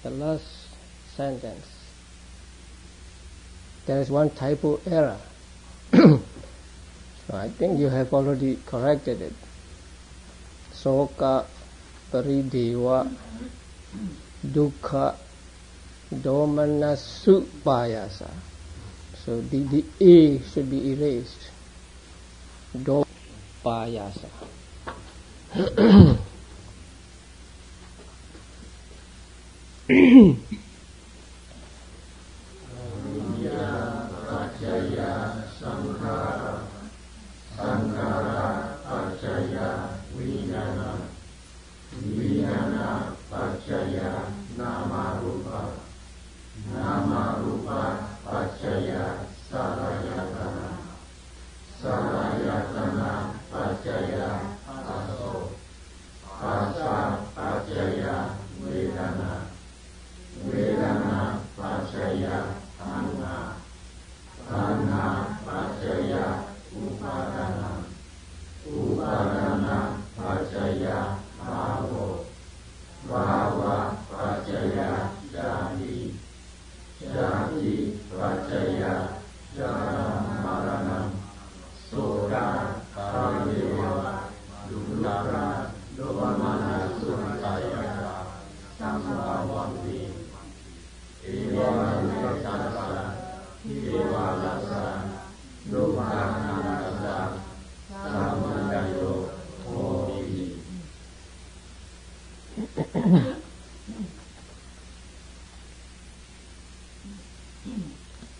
the last sentence, there is one typo error. So I think you have already corrected it. Soka parideva dukkha domana supayasa. So the A should be erased. Dopayasa.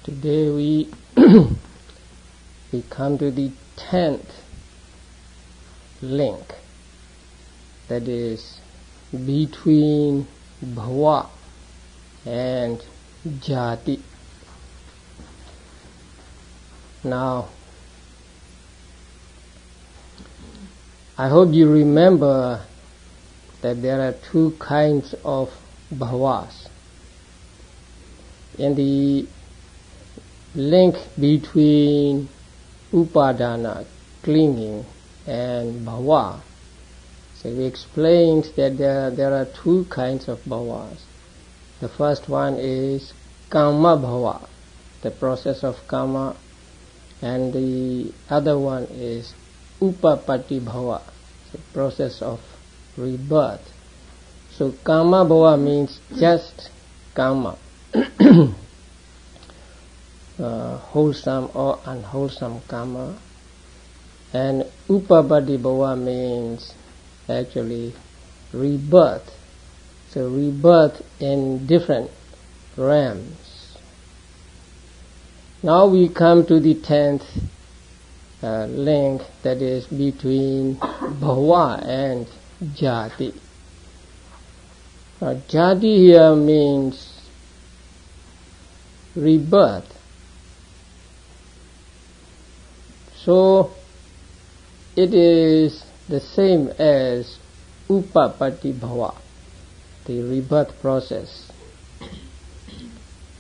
Today we come to the 10th link, that is between bhava and jati. Now, I hope you remember that there are two kinds of bhavas. In the link between upadana, clinging, and bhava, so we explained that there are two kinds of bhavas. The first one is kama bhava, the process of kama, and the other one is upapati bhava, the process of rebirth. So kama bhava means just kama, wholesome or unwholesome karma, and upapati bhava means actually rebirth. So rebirth in different realms. Now we come to the 10th link, that is between bhava and jati. Jati here means rebirth. So it is the same as upapati bhava, the rebirth process.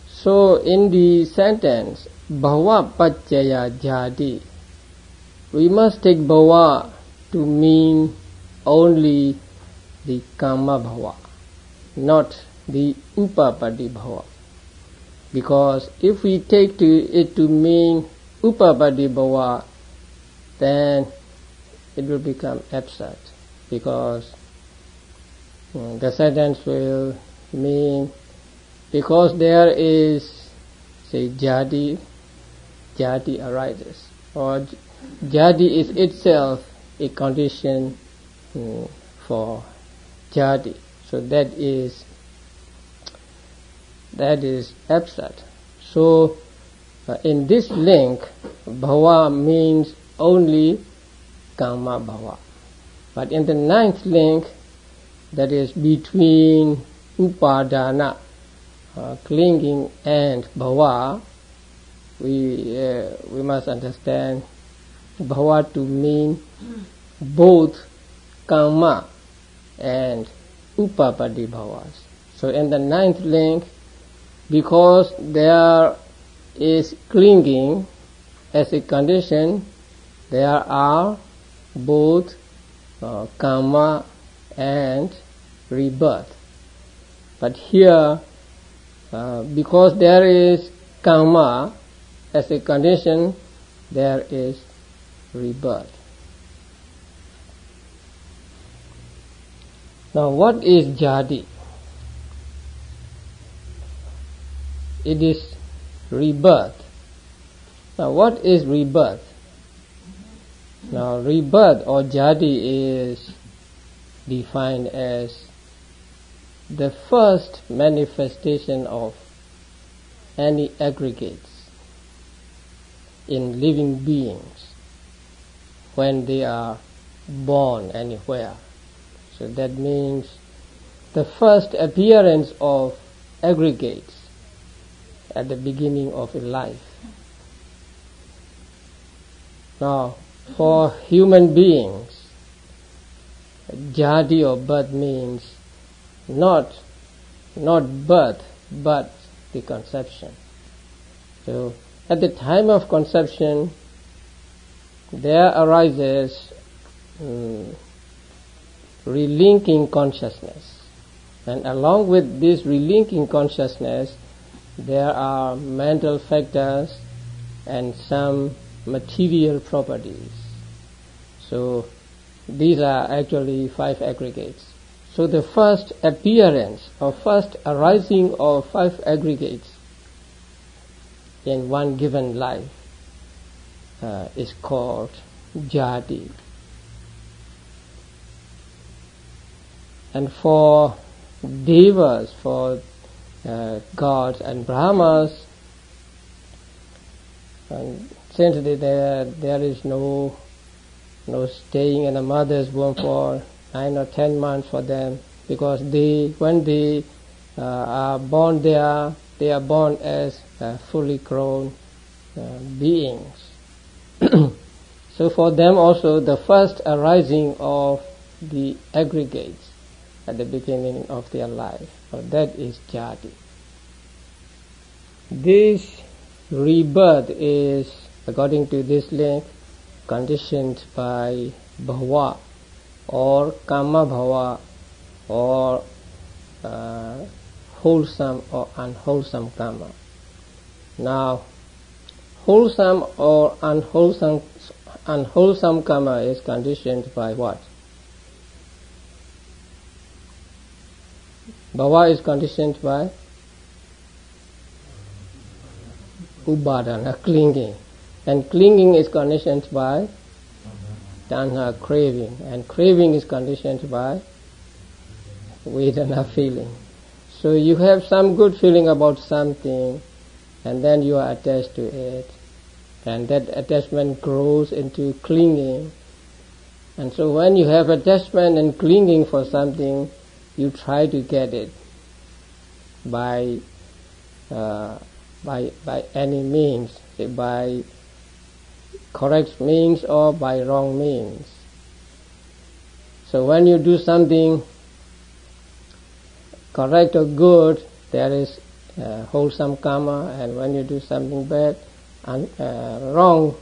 So in the sentence bhava paccaya jati, we must take bhava to mean only the kama bhava, not the upapati bhava. Because if we take it to mean upapati bhava, then it will become absurd, because the sentence will mean, because there is, say, jati arises, or jati is itself a condition for jati. So that is absurd. So in this link, bhava means only kama bhava. But in the 9th link, that is between upadana, clinging, and bhava, we must understand bhava to mean both kama and upapati bhavas. So in the 9th link, because there is clinging as a condition, there are both karma and rebirth. But here, because there is karma as a condition, there is rebirth. Now, what is jadi? It is rebirth. Now, what is rebirth? Now, rebirth or jadi is defined as the first manifestation of any aggregates in living beings when they are born anywhere. So that means the first appearance of aggregates at the beginning of a life. Now, for human beings, jadi or birth means not birth, but the conception. So, at the time of conception, there arises relinking consciousness. And along with this relinking consciousness, there are mental factors and some material properties. So these are actually 5 aggregates. So the first appearance or first arising of 5 aggregates in one given life is called jadi. And for devas, for gods and brahmas, and since there is no staying in a mother's womb for 9 or 10 months for them, because when they are born, they are born as fully grown beings. So for them also, the first arising of the aggregates at the beginning of their life, that is jadi. This rebirth is, according to this link, conditioned by bhava or kama bhava or wholesome or unwholesome karma. Now, wholesome or unwholesome karma is conditioned by what? Bhava is conditioned by upadana, clinging. And clinging is conditioned by tanha, craving. And craving is conditioned by vedana, feeling. So you have some good feeling about something, and then you are attached to it. And that attachment grows into clinging. And so when you have attachment and clinging for something, you try to get it by any means, by correct means or by wrong means. So when you do something correct or good, there is wholesome karma, and when you do something bad, wrong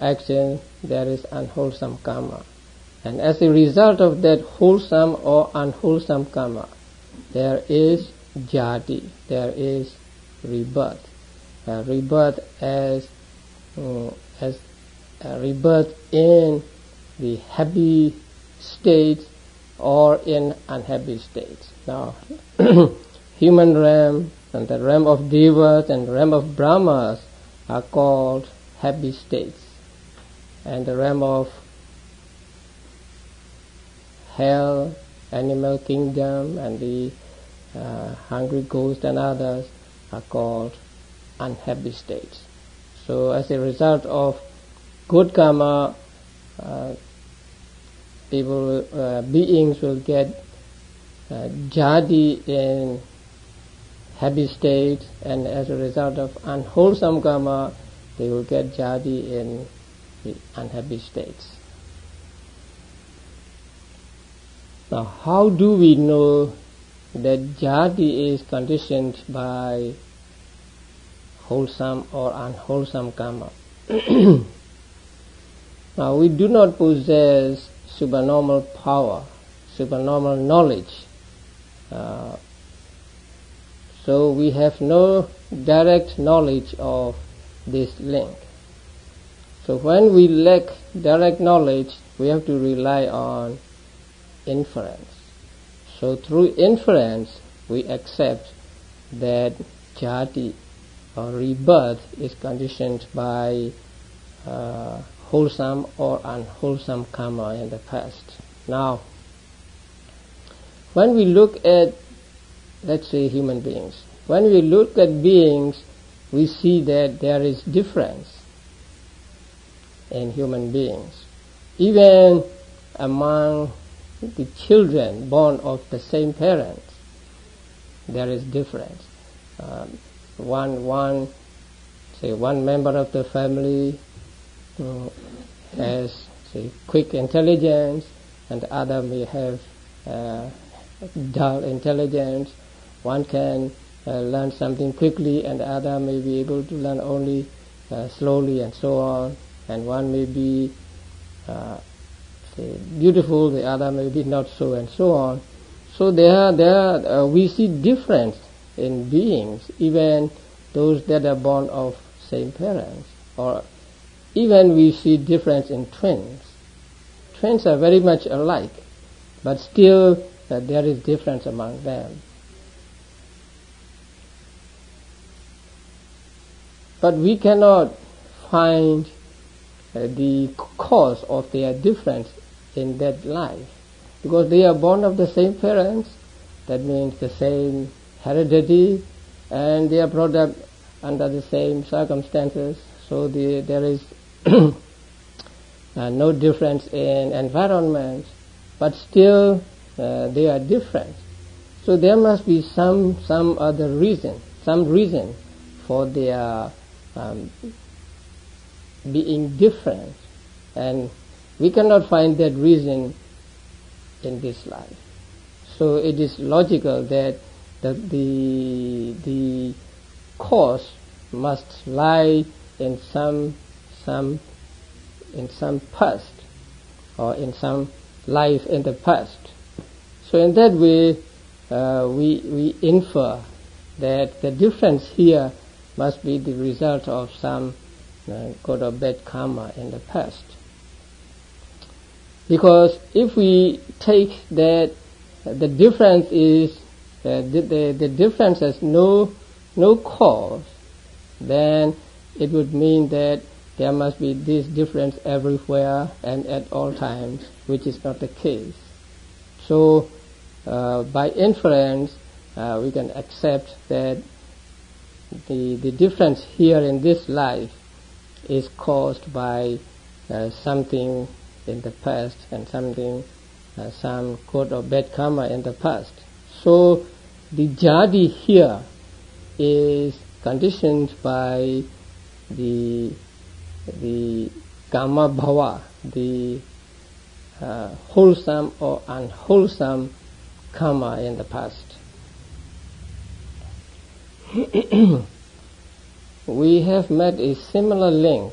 action, there is unwholesome karma. And as a result of that wholesome or unwholesome karma, there is jadi, there is rebirth. Rebirth as rebirth in the happy state or in unhappy states. Now, human realm and the realm of devas and the realm of brahmas are called happy states, and the realm of hell, animal kingdom, and the hungry ghost and others are called unhappy states. So as a result of good karma, beings will get jadi in happy state, and as a result of unwholesome karma, they will get jadi in the unhappy states. Now, how do we know that jadi is conditioned by wholesome or unwholesome karma? Now, we do not possess supernormal power, supernormal knowledge So we have no direct knowledge of this link. So when we lack direct knowledge, we have to rely on inference. So through inference, we accept that jati or rebirth is conditioned by wholesome or unwholesome karma in the past. Now, when we look at, let's say, human beings, when we look at beings, we see that there is difference in human beings. Even among the children born of the same parents, there is difference. One member of the family has, say, quick intelligence, and the other may have dull intelligence. One can learn something quickly, and the other may be able to learn only slowly, and so on. And one may be beautiful, the other may be not so, and so on. So we see difference in beings, even those that are born of same parents, or even we see difference in twins. Twins are very much alike, but still there is difference among them. But we cannot find the cause of their difference in that life, because they are born of the same parents. That means the same heredity, and they are brought up under the same circumstances. So there is no difference in environment, but still they are different. So there must be some other reason, some reason for their being different, and we cannot find that reason in this life. So it is logical that the cause must lie in some past, or in some life in the past. So in that way, we infer that the difference here must be the result of some good or bad karma in the past. Because if we take that the difference is the difference has no cause, then it would mean that there must be this difference everywhere and at all times, which is not the case. So by inference, we can accept that the difference here in this life is caused by something in the past, and something, some good or bad karma in the past. So the jadi here is conditioned by the kama bhava, the wholesome or unwholesome karma in the past. We have met a similar link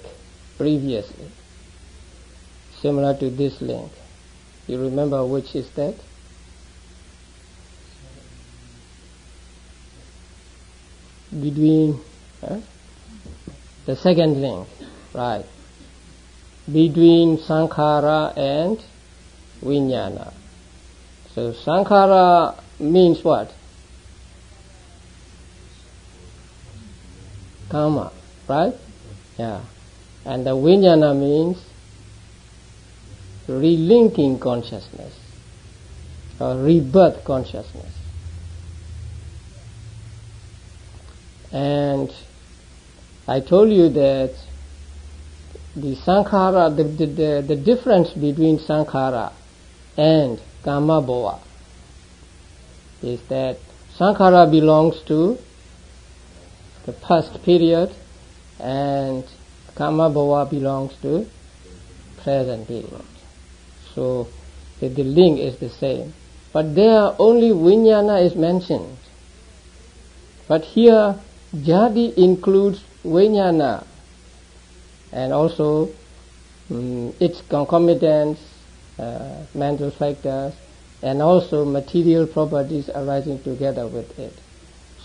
previously, similar to this link. You remember which is that? Between the second link, right? Between sankhara and vijnana. So sankhara means what? Karma, right? Yeah. And the vijnana means relinking consciousness, or rebirth consciousness. And I told you that the sankhara, the difference between sankhara and kama bhava is that sankhara belongs to the past period, and kama bhava belongs to present period. So the link is the same, but there only vijnana is mentioned. But here jadi includes vijnana and also its concomitants, mental factors, and also material properties arising together with it.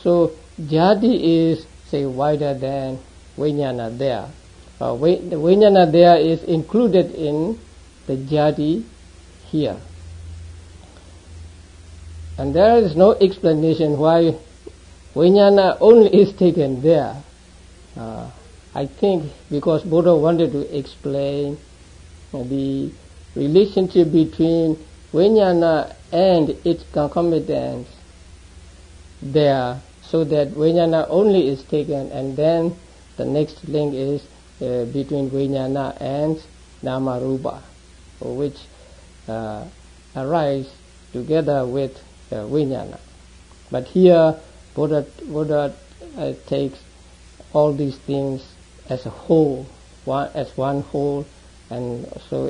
So jati is, say, wider than vijnana there. The vijnana there is included in the jati here. And there is no explanation why vijnana only is taken there. I think because Buddha wanted to explain the relationship between vijnana and its concomitants there, so that vijnana only is taken, and then the next link is between vijnana and nama rupa, which arise together with vijnana. But here Buddha takes all these things as a whole, as one whole, and so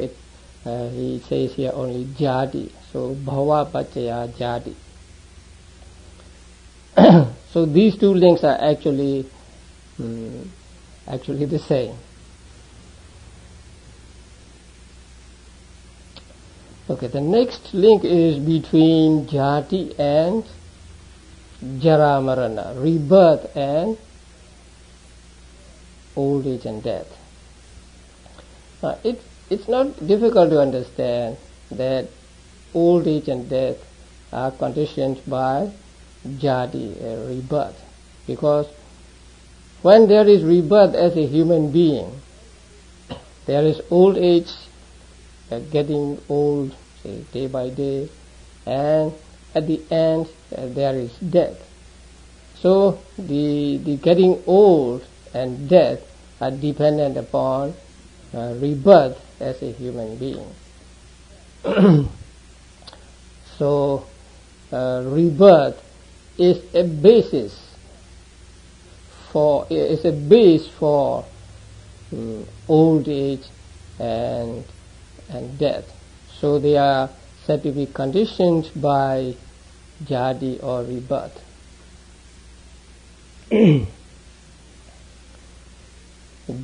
he says here only jati. So bhava paccaya jati. So these two links are actually the same. Okay, the next link is between jati and jara marana, rebirth and old age and death. It's not difficult to understand that old age and death are conditioned by jati, rebirth, because when there is rebirth as a human being, there is old age, getting old, say, day by day, and at the end there is death. So the getting old and death are dependent upon rebirth as a human being. So rebirth is a basis for old age and death. So they are said to be conditioned by jati or rebirth.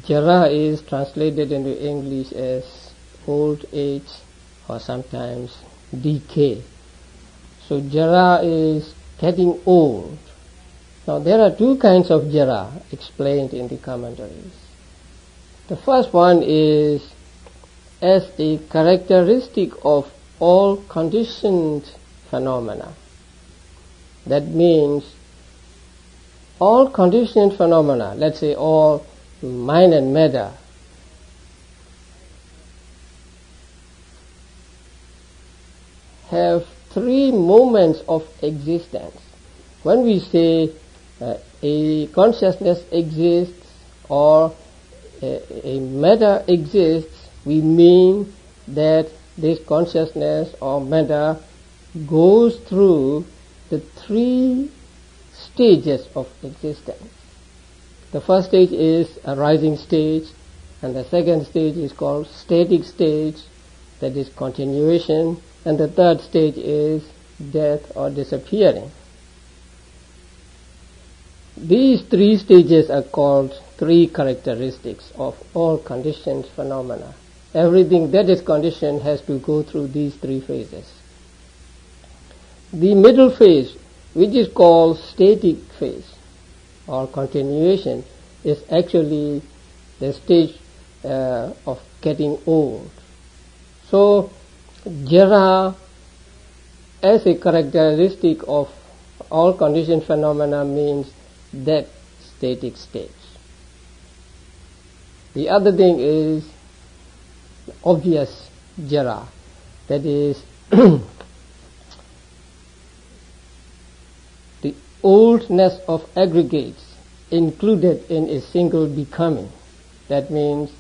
Jara is translated into English as old age or sometimes decay. So jara is getting old. Now there are two kinds of jara explained in the commentaries. The first one is as a characteristic of all conditioned phenomena. That means all conditioned phenomena, let's say all mind and matter, have three moments of existence. When we say a consciousness exists or a matter exists, we mean that this consciousness or matter goes through the three stages of existence. The first stage is a rising stage, and the second stage is called static stage, that is continuation, and the third stage is death or disappearing. These three stages are called three characteristics of all conditioned phenomena. Everything that is conditioned has to go through these three phases. The middle phase, which is called static phase or continuation, is actually the stage of getting old. So jara as a characteristic of all conditioned phenomena means that static stage. The other thing is obvious jara, that is the oldness of aggregates included in a single becoming. That means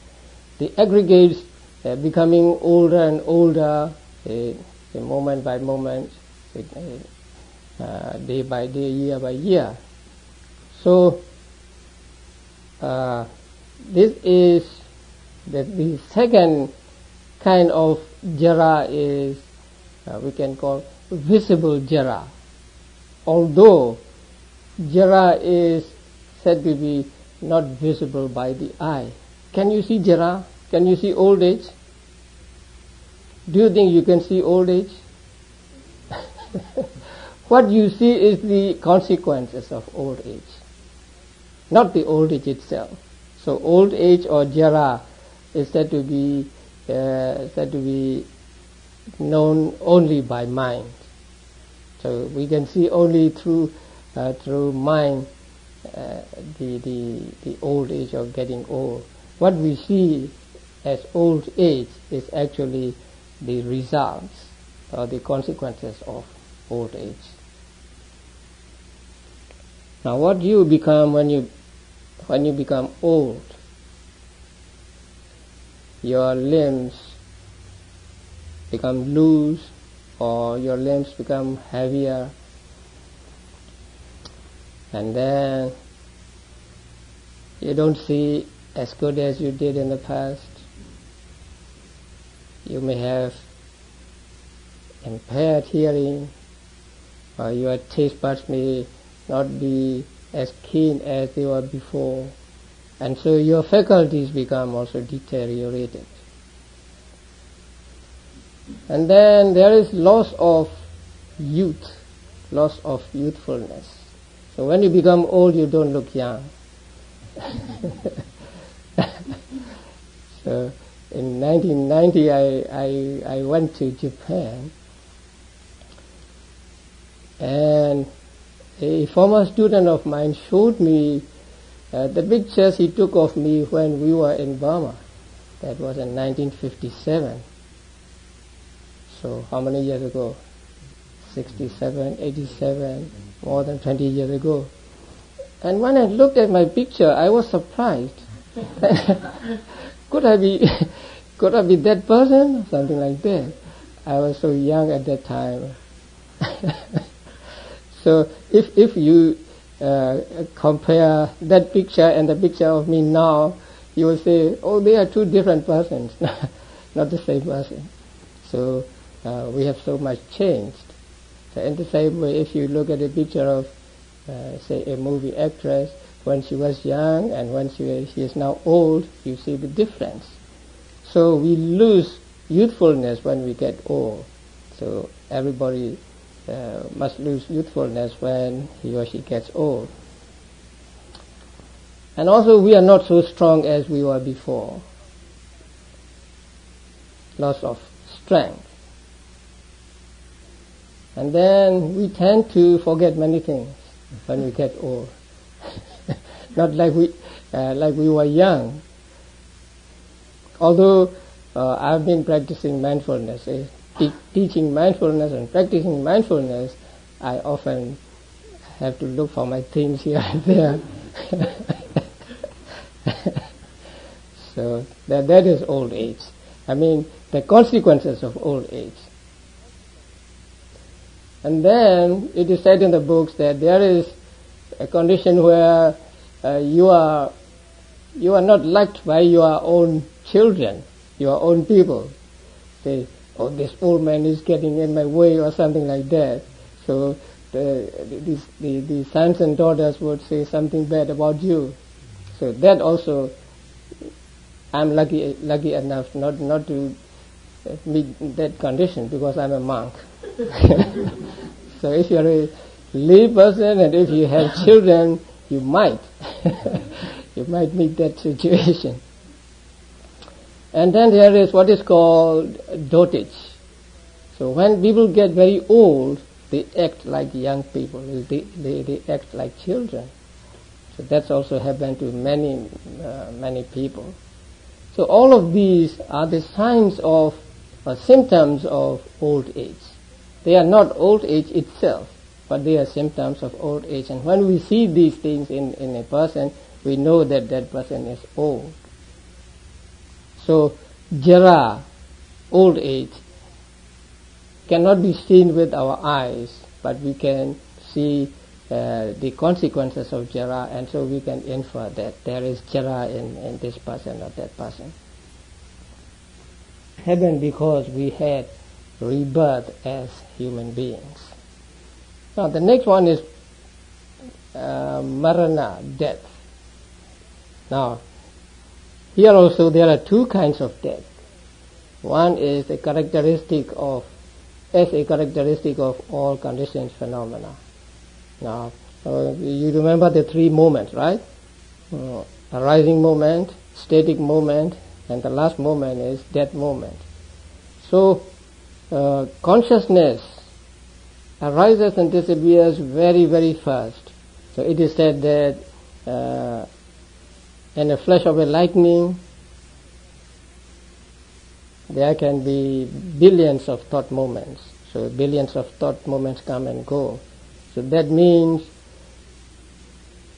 the aggregates becoming older and older, moment by moment, day by day, year by year. So this is the second kind of jara is we can call visible jara. Although jara is said to be not visible by the eye. Can you see jara? Can you see old age? Do you think you can see old age? what you see is the consequences of old age, not the old age itself. So old age or jara is said to be known only by mind. So we can see only through mind the old age of getting old. What we see as old age is actually the results or the consequences of old age. Now, what you become when you become old, your limbs become loose, or your limbs become heavier, and then you don't see as good as you did in the past. You may have impaired hearing, or your taste buds may not be as keen as they were before, and so your faculties become also deteriorated. And then there is loss of youth, loss of youthfulness. So when you become old, you don't look young. So in 1990, I went to Japan, and a former student of mine showed me the pictures he took of me when we were in Burma. That was in 1957. So how many years ago? 67, 87, more than 20 years ago. And when I looked at my picture, I was surprised. Could I be that person? Something like that. I was so young at that time. So if you compare that picture and the picture of me now, you will say, oh, they are two different persons, not the same person. So we have so much changed. So in the same way, if you look at a picture of, say, a movie actress when she was young and when she is now old, you see the difference. So we lose youthfulness when we get old. So everybody must lose youthfulness when he or she gets old. And also we are not so strong as we were before. Loss of strength. And then we tend to forget many things when we get old. Not like we were young. Although I've been practicing mindfulness, teaching mindfulness and practicing mindfulness, I often have to look for my things here and there. So that is old age. I mean, the consequences of old age. And then it is said in the books that there is a condition where you are not liked by your own children, your own people. Say, oh, this old man is getting in my way, or something like that. So the sons and daughters would say something bad about you. So that also, I'm lucky enough not to meet that condition because I'm a monk. So if you're a lay person and if you have children, you might meet that situation. And then there is what is called dotage. So when people get very old, they act like young people. They act like children. So that's also happened to many people. So all of these are the signs of or symptoms of old age. They are not old age itself, but they are symptoms of old age. And when we see these things in a person, we know that that person is old. So jara, old age, cannot be seen with our eyes, but we can see the consequences of jara, and so we can infer that there is jara in this person or that person. Happened because we had rebirth as human beings. Now the next one is marana, death. Now here also there are two kinds of death. One is the characteristic of as a characteristic of all conditioned phenomena. Now, you remember the three moments, right? Arising moment, static moment, and the last moment is death moment. So, consciousness arises and disappears very, very fast. So it is said that in a flash of a lightning, there can be billions of thought moments. So billions of thought moments come and go. So that means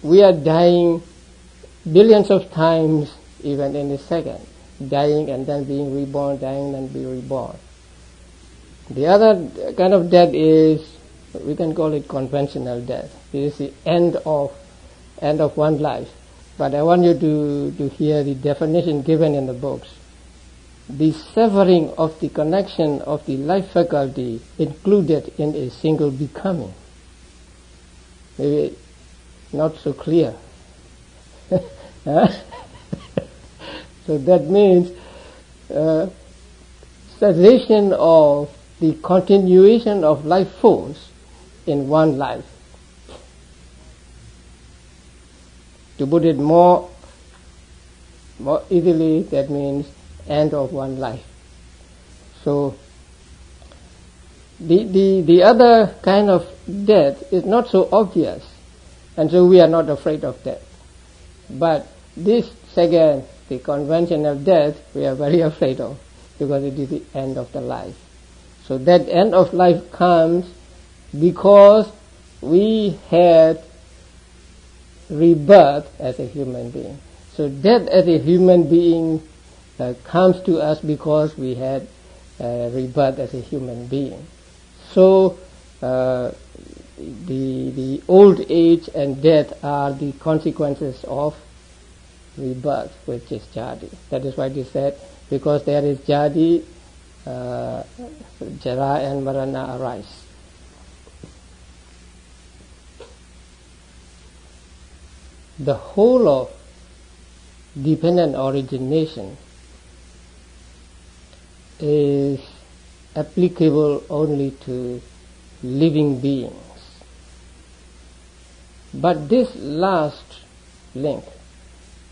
we are dying billions of times even in a second. Dying and then being reborn, dying and being reborn. The other kind of death is, we can call it conventional death. This is the end of one life. But I want you to hear the definition given in the books. The severing of the connection of the life faculty included in a single becoming. Maybe not so clear. So that means cessation of the continuation of life force in one life. To put it more easily, that means end of one life. So the other kind of death is not so obvious, and so we are not afraid of death. But this second, the conventional death, we are very afraid of, because it is the end of the life. So that end of life comes because we had rebirth as a human being. So death as a human being comes to us because we had rebirth as a human being. So the old age and death are the consequences of rebirth, which is jadi. That is why they said, because there is jadi, jara and marana arise. The whole of dependent origination is applicable only to living beings. But this last link,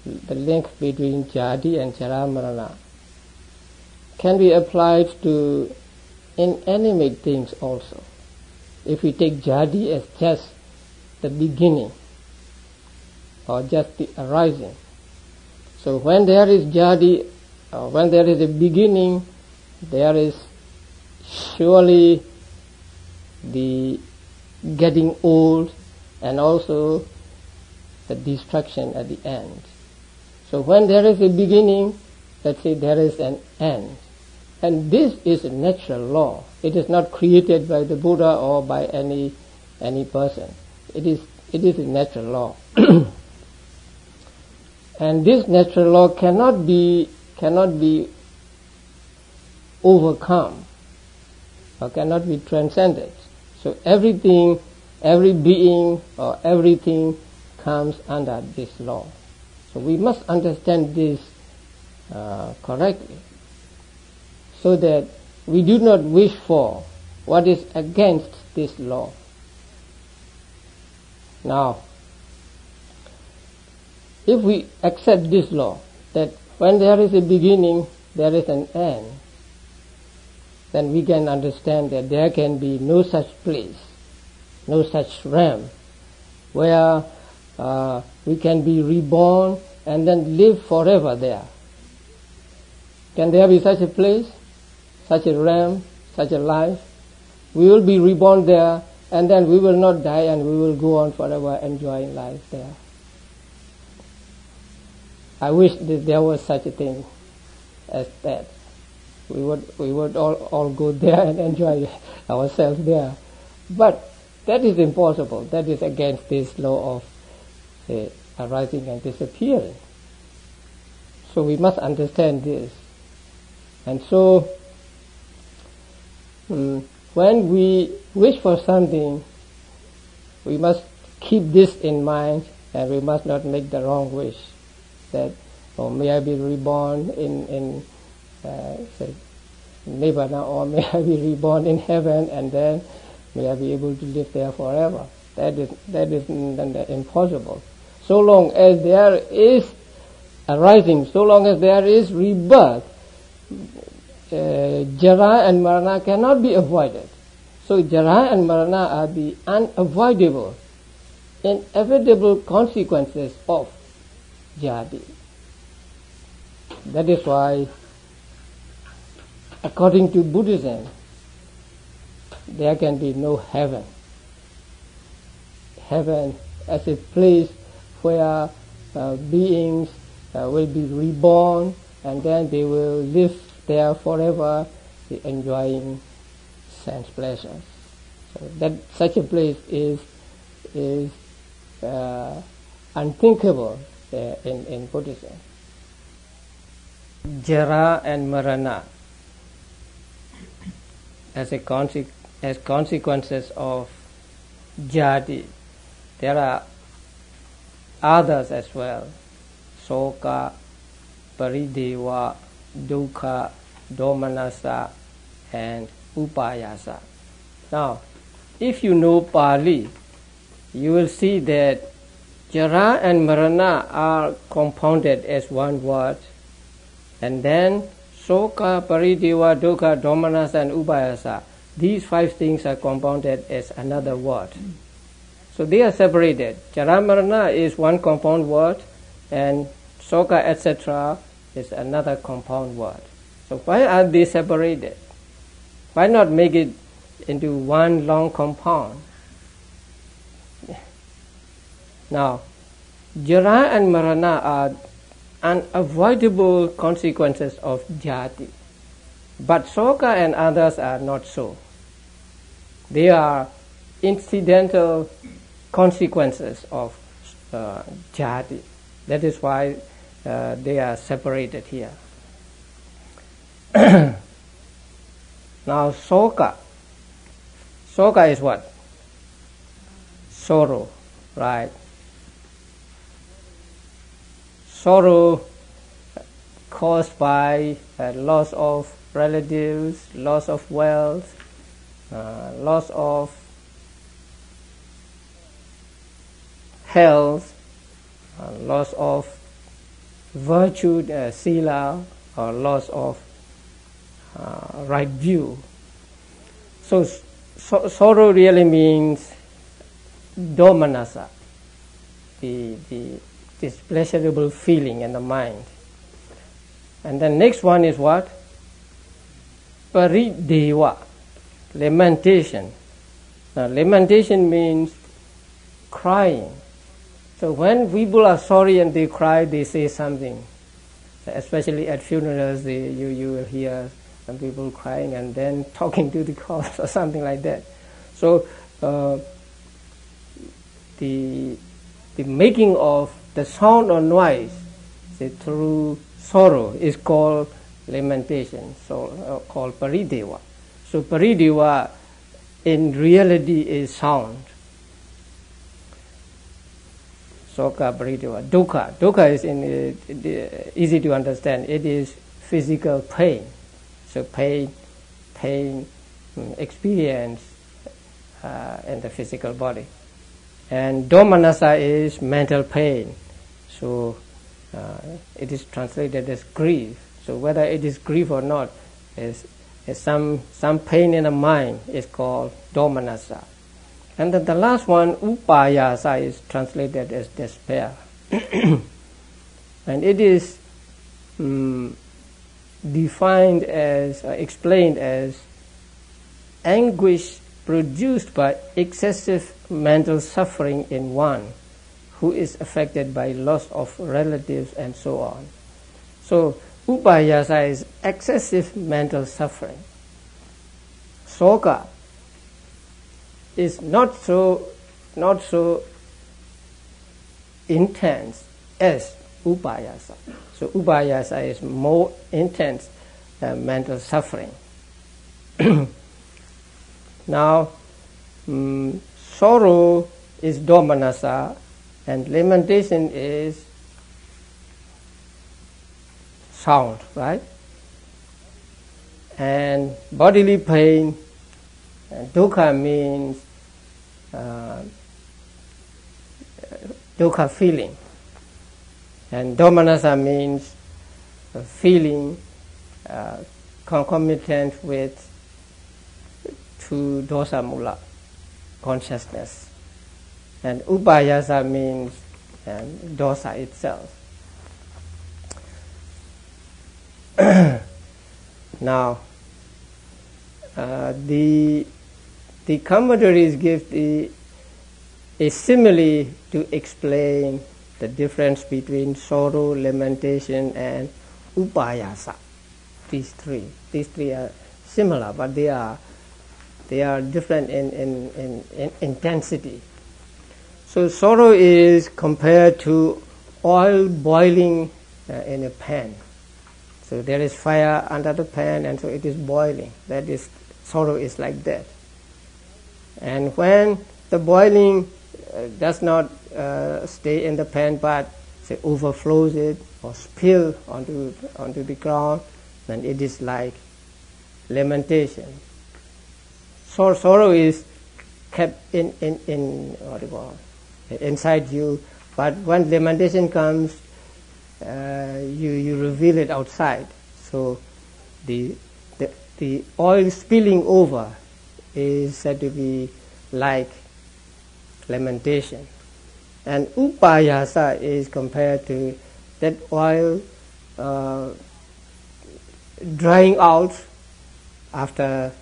the link between jadi and jara marana, can be applied to inanimate things also. If we take jadi as just the beginning, or just the arising. So when there is jadi, when there is a beginning, there is surely the getting old and also the destruction at the end. So when there is a beginning, let's say there is an end. And this is a natural law. It is not created by the Buddha or by any person. It is a natural law. And this natural law cannot be overcome or cannot be transcended. So everything, every being or everything comes under this law. So we must understand this correctly, so that we do not wish for what is against this law. Now, if we accept this law, that when there is a beginning, there is an end, then we can understand that there can be no such place, no such realm, where we can be reborn and then live forever there. Can there be such a place, such a realm, such a life? We will be reborn there, and then we will not die, and we will go on forever enjoying life there. I wish that there was such a thing as that. We would all go there and enjoy ourselves there. But that is impossible. That is against this law of arising and disappearing. So we must understand this. And so when we wish for something, we must keep this in mind, and we must not make the wrong wish. That, may I be reborn in say, nirvana, or may I be reborn in heaven and then may I be able to live there forever. That is impossible. So long as there is arising, so long as there is rebirth, jara and marana cannot be avoided. So jara and marana are the unavoidable, inevitable consequences of jati. That is why, according to Buddhism, there can be no heaven. Heaven as a place where beings will be reborn and then they will live there forever, enjoying sense pleasures. So that such a place is unthinkable in Buddhism. Jara and marana as consequences of jati. There are others as well. Soka, parideva, dukkha, domanassa, and upayasa. Now, if you know Pali, you will see that jara and marana are compounded as one word, and then soka, parideva, dukkha, domanassa, and upayasa. These 5 things are compounded as another word. So they are separated. Jara marana is one compound word, and soka, etc. is another compound word. So why are they separated? Why not make it into one long compound? Now, jara and marana are unavoidable consequences of jati. But soka and others are not so. They are incidental consequences of jati. That is why they are separated here. Now, soka. Soka is what? Sorrow, right? Sorrow caused by loss of relatives, loss of wealth, loss of health, loss of virtue, sila, or loss of right view. So sorrow really means domanassa, this pleasurable feeling in the mind. And the next one is what? Parideva, lamentation. Now, lamentation means crying. So when people are sorry and they cry, they say something. Especially at funerals, you will hear some people crying and then talking to the corpse or something like that. So the making of the sound or noise through sorrow is called lamentation, so called parideva. So parideva in reality is sound. Soka, parideva. Dukkha is easy to understand. It is physical pain. So pain experience in the physical body. And domanassa is mental pain. So it is translated as grief. So whether it is grief or not, is some pain in the mind is called domanassa. And then the last one, upayasa, is translated as despair. And it is defined as, explained as anguish produced by excessive mental suffering in one who is affected by loss of relatives and so on. So upayasa is excessive mental suffering. Soka is not so intense as upayasa. So upayasa is more intense mental suffering. Now, sorrow is domanassa and lamentation is sound, right? And bodily pain, dukkha means dukkha feeling. And domanassa means feeling concomitant with to dosa mula, consciousness. And upayasa means dosa itself. Now, the commentaries give a simile to explain the difference between sorrow, lamentation, and upayasa. These three are similar, but they are different in intensity. So sorrow is compared to oil boiling in a pan. So there is fire under the pan, and so it is boiling. That is, sorrow is like that. And when the boiling does not stay in the pan, but say overflows it or spill onto the ground, then it is like lamentation. So sorrow is kept in what do you call it, inside you, but when lamentation comes, you reveal it outside. So the oil spilling over is said to be like lamentation. And upayasa is compared to that oil drying out after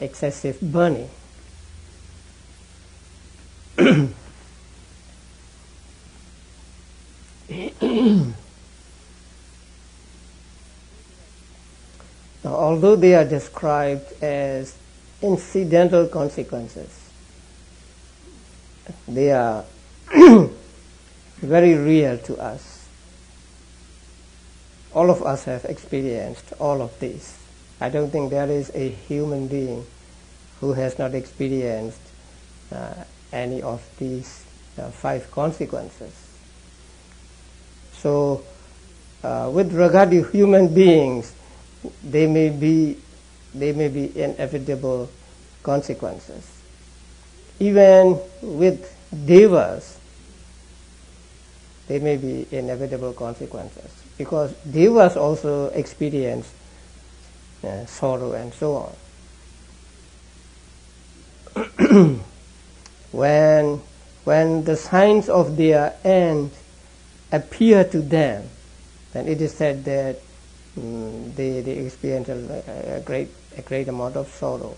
excessive burning. Now, although they are described as incidental consequences, they are very real to us. All of us have experienced all of this. I don't think there is a human being who has not experienced any of these 5 consequences. So, with regard to human beings, they may be inevitable consequences. Even with devas, they may be inevitable consequences, because devas also experience sorrow and so on. When the signs of their end appear to them, then it is said that they experience a great amount of sorrow.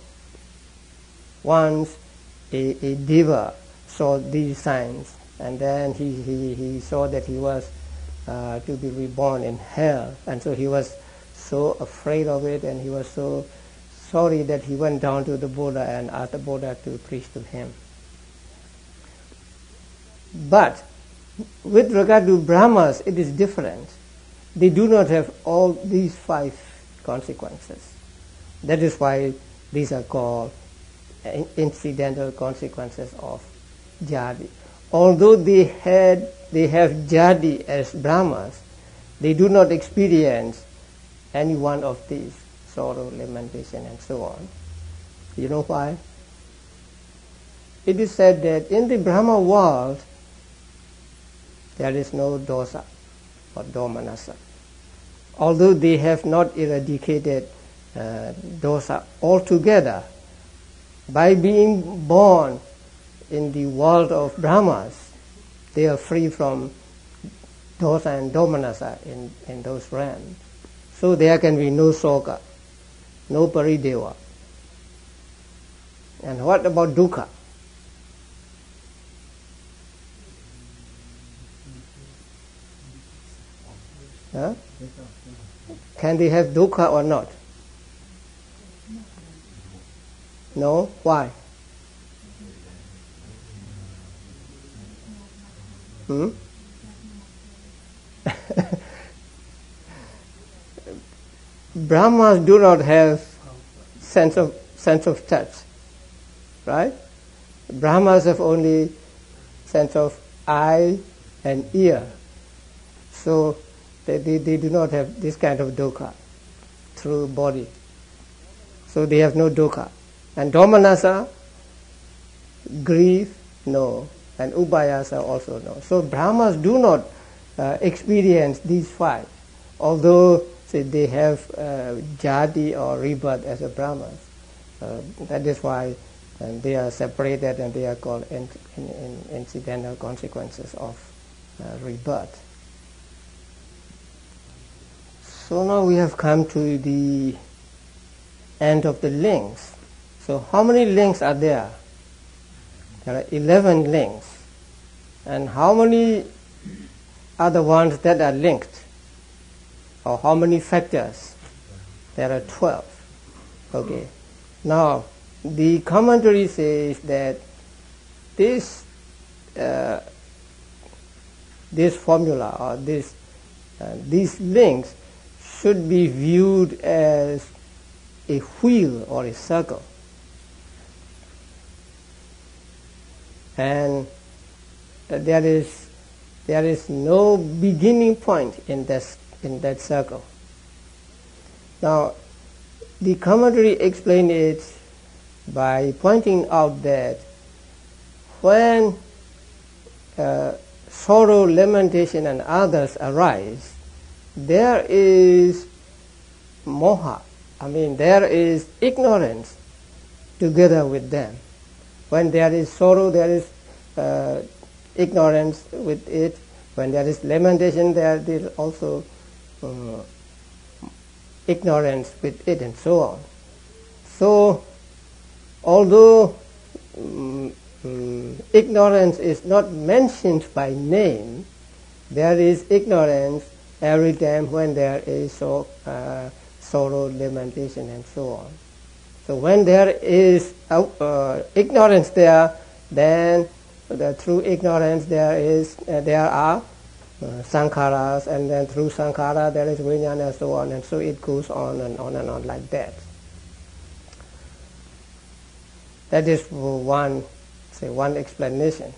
Once a deva saw these signs, and then he saw that he was to be reborn in hell, and so he was so afraid of it, and he was so sorry that he went down to the Buddha and asked the Buddha to preach to him. But with regard to Brahmas, it is different. They do not have all these 5 consequences. That is why these are called incidental consequences of jadi. Although they have jadi as Brahmas, they do not experience any one of these, sorrow, lamentation, and so on. You know why? It is said that in the Brahma world, there is no dosa or domanassa. Although they have not eradicated dosa altogether, by being born in the world of Brahmas, they are free from dosa and domanassa in those realms. So there can be no soka, no parideva. And what about dukkha? Huh? Can they have dukkha or not? No? Why? Brahmas do not have sense of touch, right? Brahmas have only sense of eye and ear. So they do not have this kind of dukkha through body. so they have no dukkha. And domanassa, grief, no. And upayasa also no. So Brahmas do not experience these five, although say, they have jati or rebirth as a Brahmas. That is why they are separated and they are called incidental consequences of rebirth. So now we have come to the end of the links. So how many links are there? There are 11 links. And how many are the ones that are linked? Or how many factors? There are 12. Okay. Now, the commentary says that this formula or these links should be viewed as a wheel or a circle. And there is no beginning point in that circle. Now, the commentary explains it by pointing out that when sorrow, lamentation, and others arise, there is moha. I mean, there is ignorance together with them. When there is sorrow, there is ignorance with it. When there is lamentation, there is also ignorance with it, and so on. So, although ignorance is not mentioned by name, there is ignorance every time when there is sorrow, lamentation, and so on. So when there is ignorance there, then through ignorance there are sankharas, and then through sankhara there is vijnana, and so on, and so it goes on and on and on like that. That is one explanation.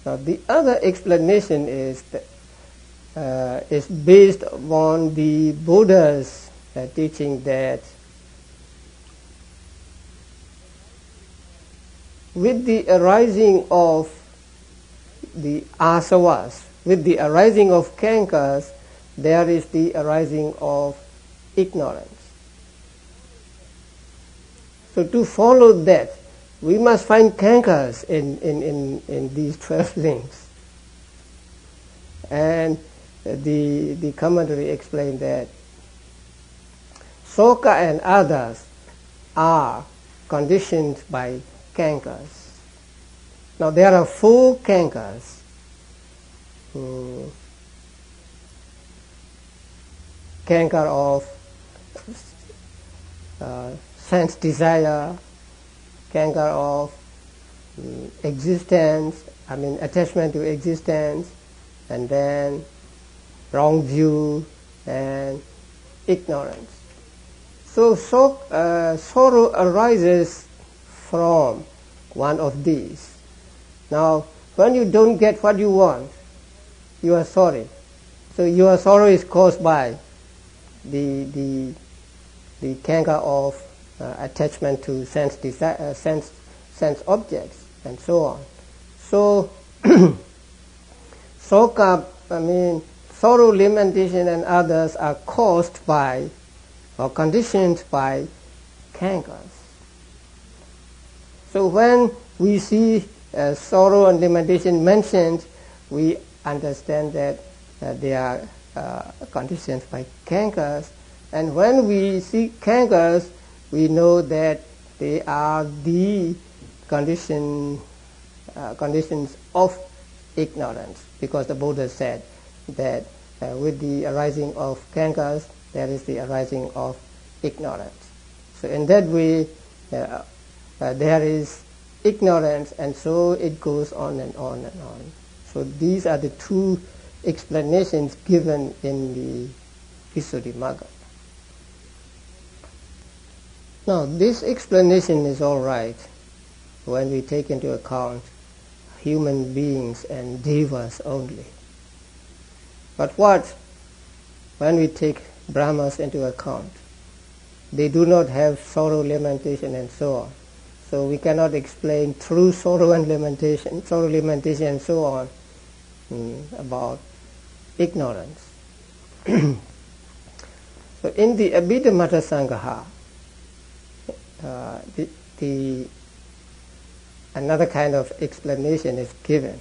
Now the other explanation is based on the Buddha's teaching that with the arising of the asavas, with the arising of kankas, there is the arising of ignorance. So to follow that, we must find kankas in these 12 links. And the commentary explained that soka and others are conditioned by kankas. Now there are 4 kankas. Kankar of sense desire, kankar of existence, I mean attachment to existence, and then wrong view and ignorance. So sorrow arises from one of these. Now, when you don't get what you want, you are sorry. So your sorrow is caused by the kankar of attachment to sense objects, and so on. So soka, I mean sorrow, lamentation, and others are caused by or conditioned by kankars. So when we see sorrow and lamentation mentioned, we understand that they are conditioned by kankars. And when we see kankars, we know that they are the conditions of ignorance, because the Buddha said that with the arising of kankars, there is the arising of ignorance. So in that way, there is ignorance, and so it goes on and on and on. So these are the 2 explanations given in the Visuddhimagga. Now this explanation is all right when we take into account human beings and devas only. But what when we take Brahmas into account? they do not have sorrow, lamentation, and so on. So we cannot explain true sorrow and lamentation, and so on, about ignorance. So in the Abhidhamma Sangaha, another kind of explanation is given,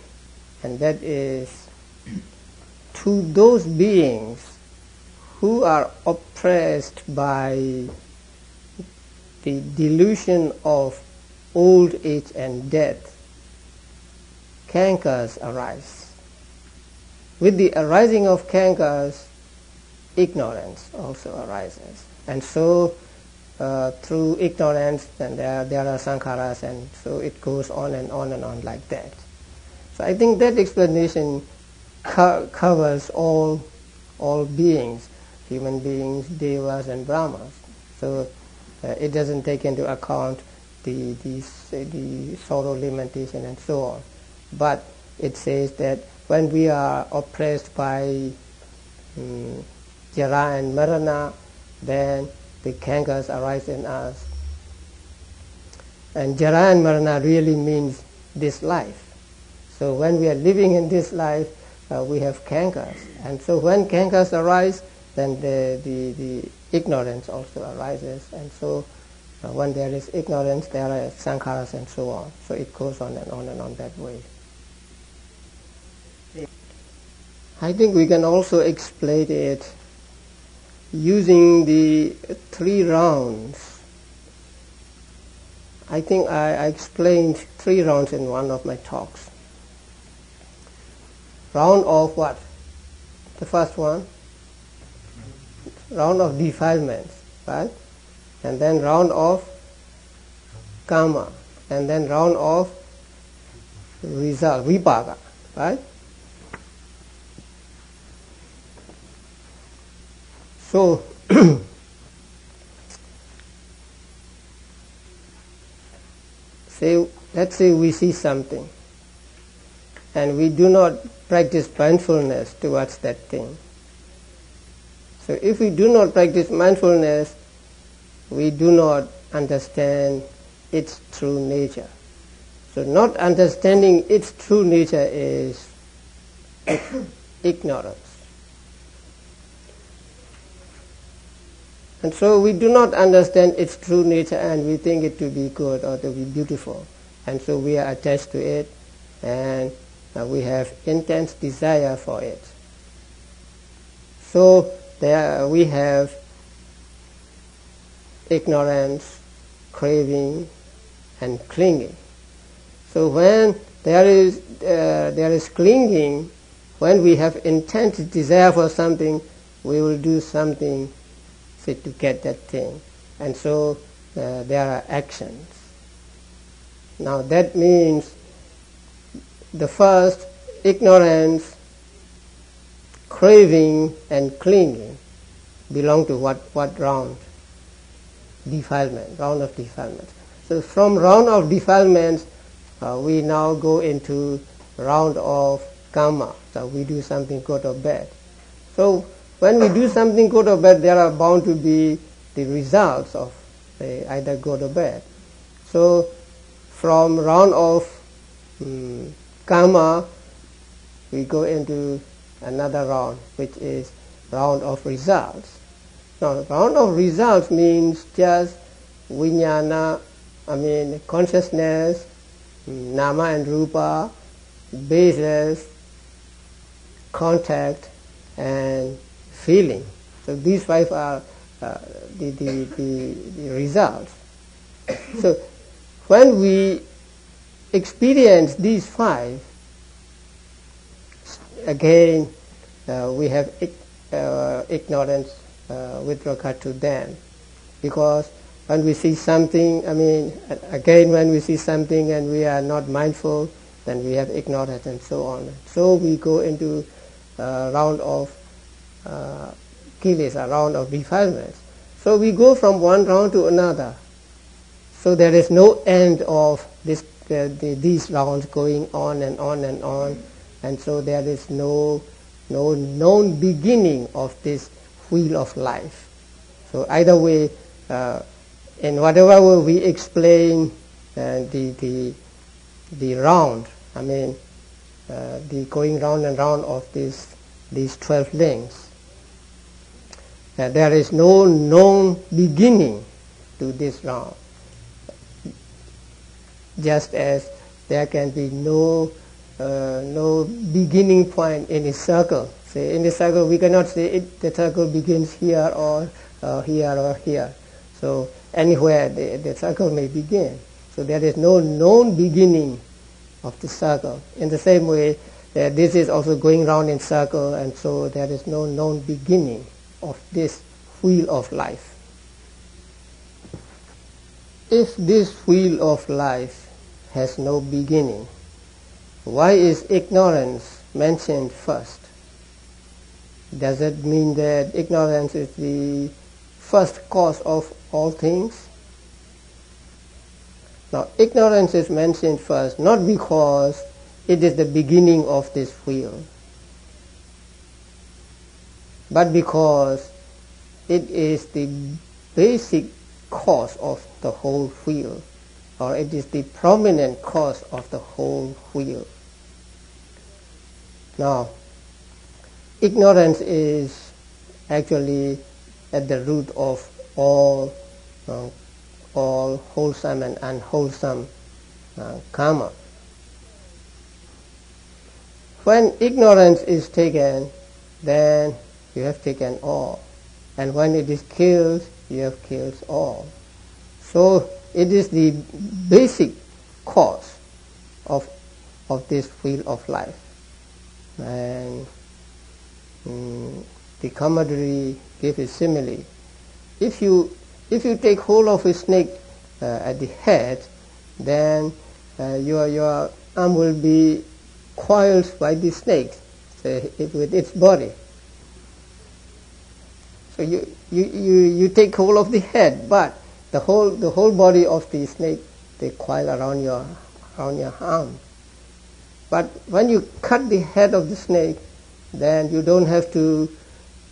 and that is to those beings who are oppressed by the delusion of old age and death, cankers arise. With the arising of cankers, ignorance also arises. And so through ignorance, then there are sankharas, and so it goes on and on and on like that. So I think that explanation covers all beings, human beings, devas and brahmas. So it doesn't take into account the sorrow, lamentation and so on. But it says that when we are oppressed by jara and marana, then the cankers arise in us. And jara and marana really means this life. So when we are living in this life, we have cankers. And so when cankers arise, then the ignorance also arises. And so when there is ignorance, there are sankharas and so on. So it goes on and on and on that way. I think we can also explain it using the 3 rounds. I think I explained 3 rounds in one of my talks. Round of what? The first one? Round of defilements, right? And then round of karma. And then round of result, vipaka, right? So, let's say we see something and we do not practice mindfulness towards that thing. So if we do not practice mindfulness, we do not understand its true nature. So not understanding its true nature is ignorance. And so we do not understand its true nature, and we think it to be good or to be beautiful. And so we are attached to it, and we have intense desire for it. So there we have ignorance, craving, and clinging. So when there is clinging, when we have intense desire for something, we will do something to get that thing. And so there are actions. Now that means the first, ignorance, craving and clinging, belong to what round? Defilement, round of defilements. So from round of defilements, we now go into round of karma. So we do something good or bad. So when we do something good or bad, there are bound to be the results of either good or bad. So from round of karma, we go into another round, which is round of results. Now, round of results means just vijnana, consciousness, nama and rupa, basis, contact, and feeling. So these 5 are the results. So when we experience these 5, again we have ignorance with regard to them, because when we see something, when we see something and we are not mindful, then we have ignorance and so on. So we go into a round of kilesa, a round of defilements. So we go from one round to another. So there is no end of these rounds going on and on and on, and so there is no known beginning of this wheel of life. So either way, in whatever way we explain the round, I mean the going round and round of these 12 links, there is no known beginning to this round, just as there can be no beginning point in a circle. Say in a circle we cannot say the circle begins here or here or here. So anywhere the circle may begin. So there is no known beginning of the circle. In the same way, this is also going round in circle, and so there is no known beginning of this wheel of life. If this wheel of life has no beginning, why is ignorance mentioned first? Does it mean that ignorance is the first cause of all things? Now, ignorance is mentioned first, not because it is the beginning of this wheel, but because it is the basic cause of the whole wheel, or it is the prominent cause of the whole wheel. Now, ignorance is actually at the root of all wholesome and unwholesome karma. When ignorance is taken, then you have taken all. And when it is killed, you have killed all. So it is the basic cause of this wheel of life. And the commentary gives a simile. If you take hold of a snake at the head, then your arm will be coiled by the snake with its body. So you take hold of the head, but the whole body of the snake, they coil around your arm. But when you cut the head of the snake, then you don't have to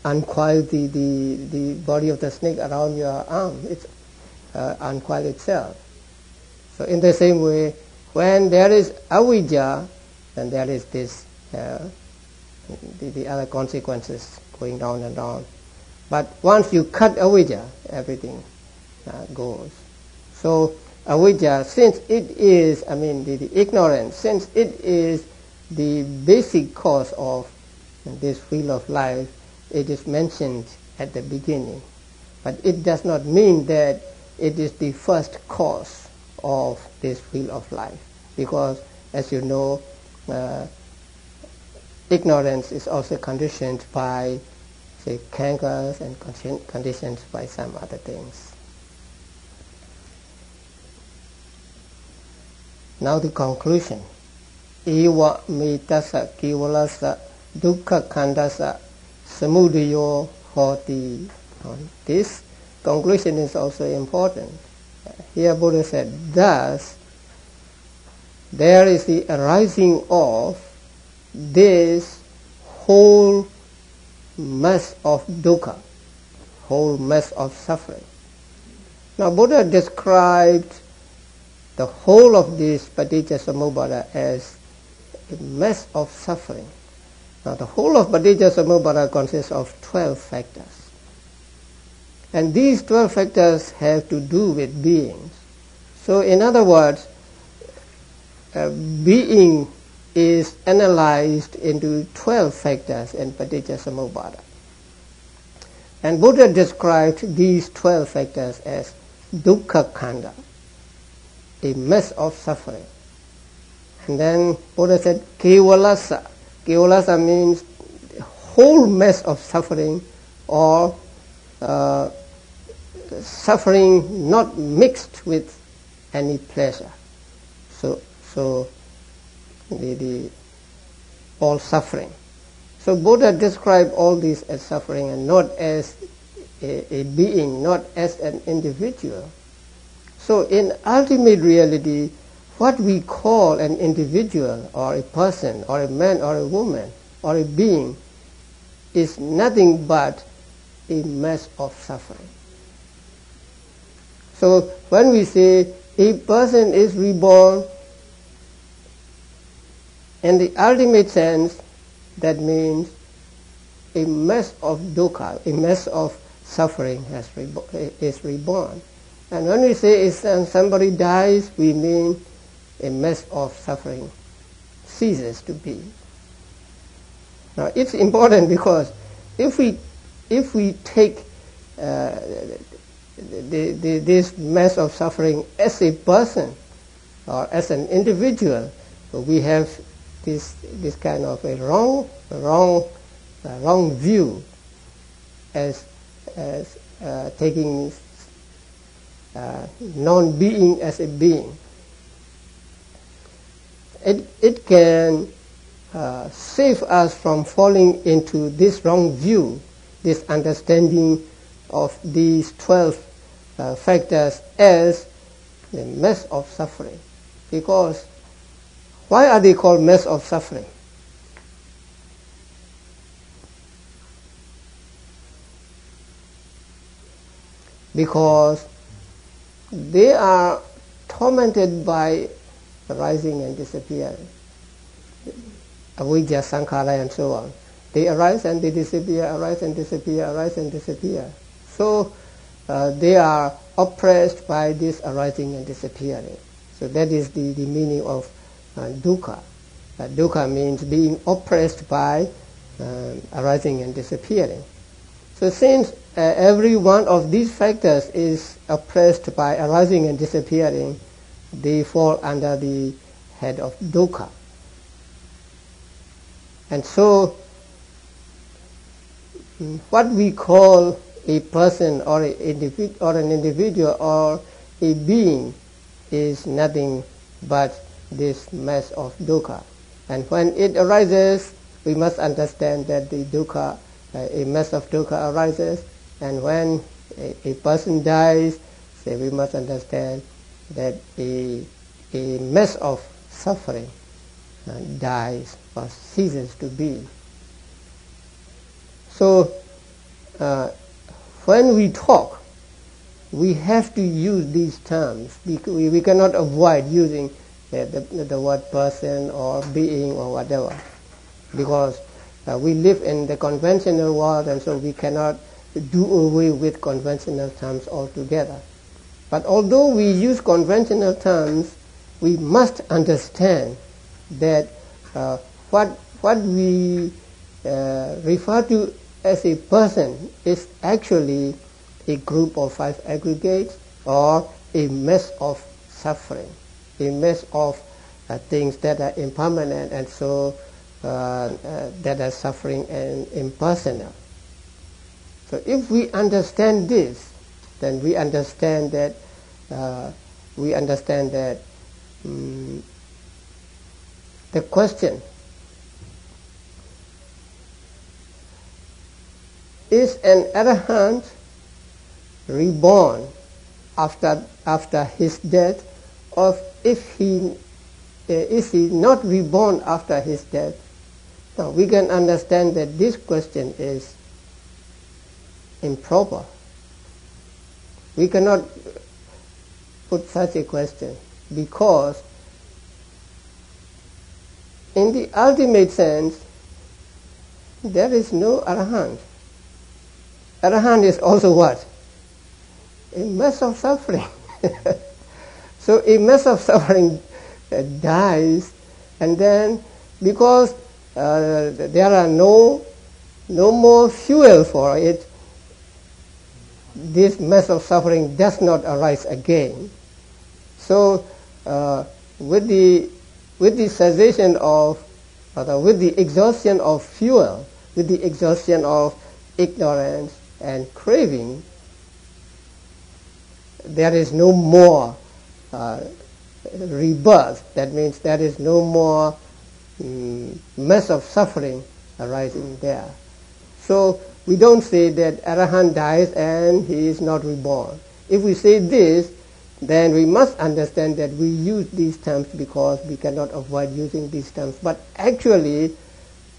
uncoil the body of the snake around your arm. It's uncoil itself. So in the same way, when there is avijja, then there is this the other consequences going down and down. But once you cut avijja, everything goes. So avijja, since it is, the ignorance, since it is the basic cause of this wheel of life, it is mentioned at the beginning. But it does not mean that it is the first cause of this wheel of life. Because, as you know, ignorance is also conditioned by, say, cankers, and conditioned by some other things. Now the conclusion. Eva metasa kivalasa dukkha khandasa samudayo hoti. This conclusion is also important. Here Buddha said, thus there is the arising of this whole mass of dukkha, whole mass of suffering. Now Buddha described the whole of this Paticcasamuppada as a mass of suffering. Now the whole of Paticcasamuppada consists of 12 factors. And these 12 factors have to do with beings. So in other words, being is analyzed into 12 factors in Paticcasamuppada. And Buddha described these 12 factors as dukkha khanda, a mass of suffering. And then Buddha said kevalasa. Kevalasa means the whole mass of suffering, or suffering not mixed with any pleasure. So the all suffering. So Buddha described all these as suffering, and not as a being, not as an individual. So in ultimate reality, what we call an individual, or a person, or a man, or a woman, or a being, is nothing but a mass of suffering. So when we say a person is reborn, in the ultimate sense, that means a mass of dukkha, a mass of suffering is reborn. And when we say somebody dies, we mean a mass of suffering ceases to be. Now it's important because if we take this mass of suffering as a person or as an individual, we have this kind of a wrong view as taking non-being as a being. It can save us from falling into this wrong view, this understanding of these 12 factors as the mass of suffering. Because why are they called mass of suffering? Because they are tormented by arising and disappearing, avijja, sankhara, and so on. They arise and they disappear, arise and disappear, arise and disappear. So they are oppressed by this arising and disappearing. So that is the meaning of dukkha. Dukkha means being oppressed by arising and disappearing. So since every one of these factors is oppressed by arising and disappearing, they fall under the head of dukkha. And so what we call a person or an individual or a being is nothing but this mass of dukkha. And when it arises, we must understand that the dukkha, a mass of dukkha arises, and when a person dies, so we must understand that a mass of suffering dies or ceases to be. So when we talk, we have to use these terms. We cannot avoid using the word person or being or whatever, because we live in the conventional world, and so we cannot do away with conventional terms altogether. But although we use conventional terms, we must understand that what we refer to as a person is actually a group of 5 aggregates or a mass of suffering, a mass of things that are impermanent and so that are suffering and impersonal. So if we understand this, then we understand that the question is an arahant reborn after his death, or if he is he not reborn after his death? Now we can understand that this question is improper. We cannot put such a question, because in the ultimate sense there is no arahant. Arahant is also what? A mass of suffering. So a mass of suffering dies, and then because there are no more fuel for it, this mass of suffering does not arise again. So with the cessation of, with the exhaustion of fuel, with the exhaustion of ignorance and craving, there is no more rebirth. That means there is no more mass of suffering arising there. So we don't say that Arahant dies and he is not reborn. If we say this, then we must understand that we use these terms because we cannot avoid using these terms. But actually,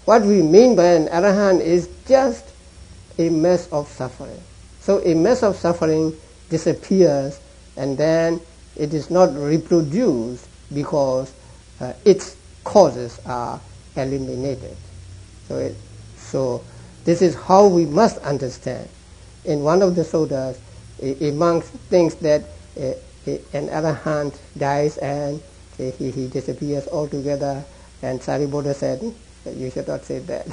what we mean by an Arahant is just a mass of suffering. So a mass of suffering disappears and then it is not reproduced because its causes are eliminated. So this is how we must understand. In one of the suttas, a monk thinks that an arahant dies and he disappears altogether, and Sariputta said, you should not say that.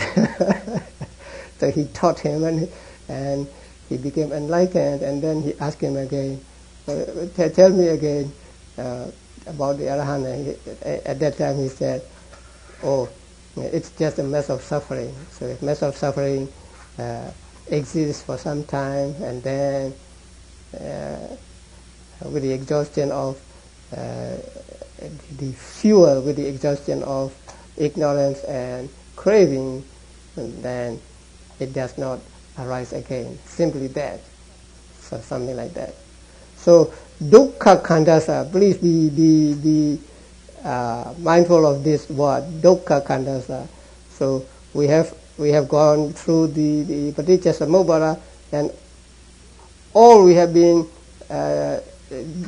So he taught him, and he became enlightened, and then he asked him again, tell me again about the arahant. At that time he said, oh, it's just a mess of suffering. So a mess of suffering exists for some time, and then with the exhaustion of the fuel, with the exhaustion of ignorance and craving, and then it does not arise again. Simply that. So something like that. So dukkha khandasa, please be mindful of this word, dukkha khandasa. So we have gone through the Paticcasamuppada, and all we have been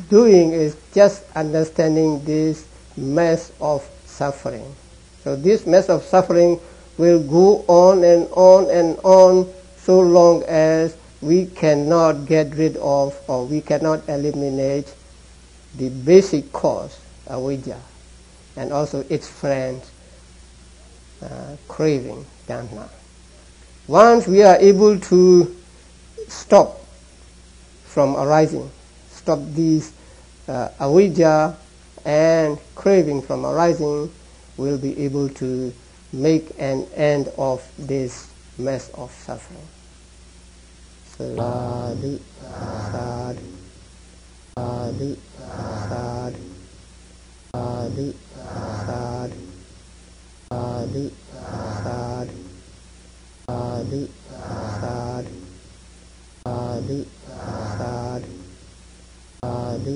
doing is just understanding this mess of suffering. So this mess of suffering will go on and on and on so long as we cannot get rid of, or we cannot eliminate the basic cause, avidya, and also its friend, craving, Dhamma. Once we are able to stop from arising, stop these avidya and craving from arising, we'll be able to make an end of this mess of suffering. Sadhu, sadhu, sadhu, sadhu, sadhu, sadhu, sadhu, sadhu, sadhu, sadhu, sadhu, sadhu, sadhu,